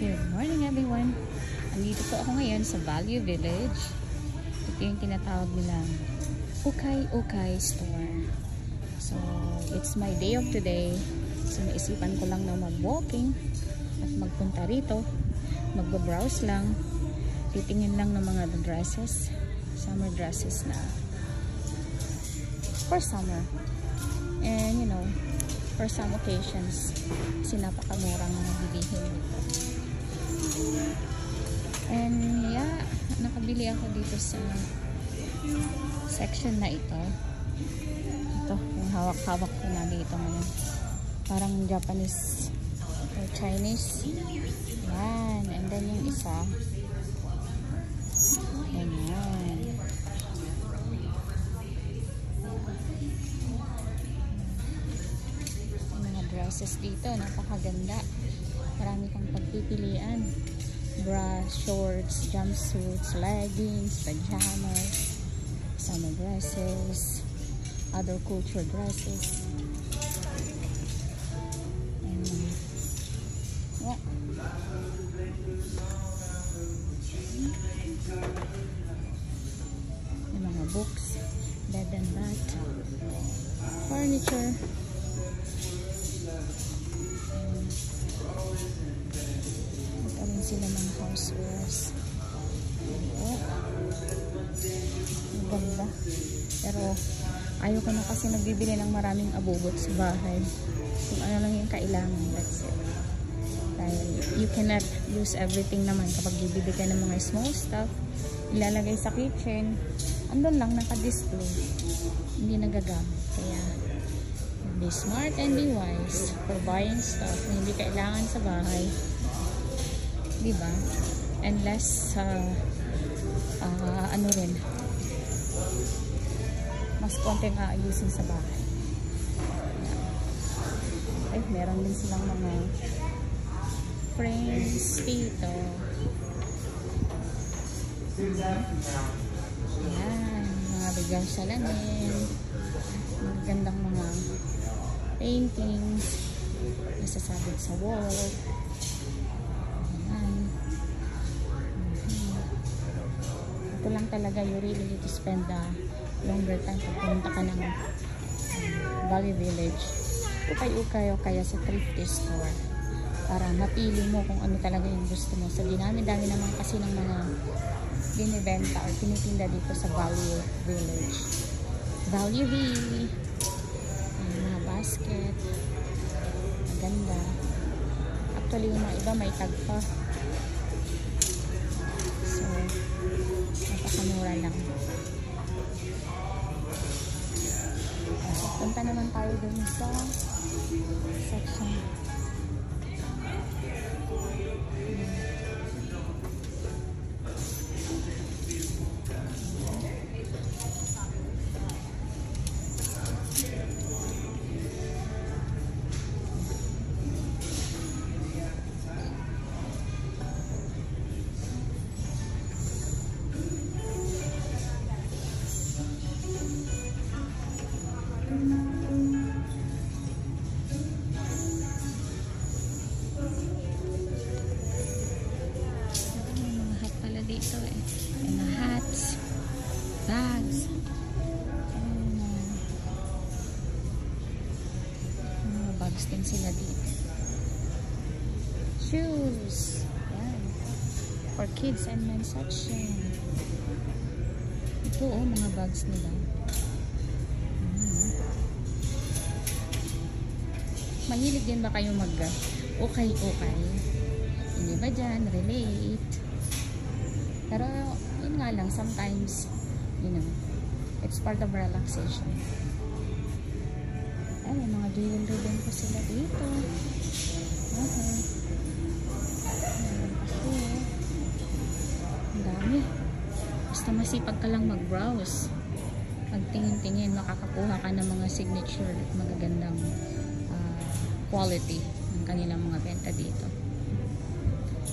Good morning everyone! Andito po ako ngayon sa Value Village. Ito yung tinatawag nilang Ukay-Ukay Store. So, it's my day of today. So, naisipan ko lang na mag-walking at magpunta rito. Magbabrowse lang. Titingin lang ng mga dresses. Summer dresses na for summer. And, you know, for some occasions, kasi napakamurang bilihin nito. And yeah, nakabili ako dito sa section na ito. Ito, yung hawak-hawak ko na dito ngayon. Parang Japanese or Chinese. Yan, and then yung isa. Ganyan. Yung mga dresses dito, napakaganda. Marami kang pagpipilian. Bra, shorts, jumpsuits, leggings, pajamas, summer dresses, other culture dresses. And, yeah. Yung mga books, bed and bath, furniture. Sila ng housewares. Maganda. Pero ayaw ko na kasi nagbibili ng maraming abubot sa bahay. Kung ano lang yung kailangan, that's it. Dahil you cannot use everything naman kapag bibili ka ng mga small stuff. Ilalagay sa kitchen. Andun lang naka-display. Hindi nagagamit. Kaya be smart and be wise for buying stuff na hindi kailangan sa bahay. Diba? And less ano rin, mas konting aayusin sa bahay. Ay, meron din silang mga frames dito. Ayan, mga bigang salamin, magandang mga paintings nasasabit sa wall. Ito lang talaga, you really need to spend longer time pag pumunta ka ng Value Village. Ukay-ukay o kaya sa thrifty store para mapili mo kung ano talaga yung gusto mo. So, dinami-dami naman kasi ng mga binibenta or tinitinda dito sa Value Village. Value V! Mga basket. Maganda. Actually, yung mga iba may tag pa. So, napakamura lang. Punta naman tayo dun sa section. Dito may mga hats, bags, mga bags din sila dito, shoes, yan, for kids and men section. Ito mga bags nila. Mahilig din ba kayo mag ukay-ukay? Hindi ba dyan relate? Pero, yun nga lang, sometimes, you know, it's part of relaxation. Ay, may mga jewelry din po sila dito. Ang dami. Basta masipag ka lang mag-browse. Magtingin-tingin, makakakuha ka ng mga signature at magagandang quality ng kanilang mga benta dito.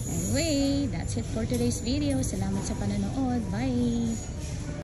Anyway, that's it for today's video. Salamat sa panonood. Bye!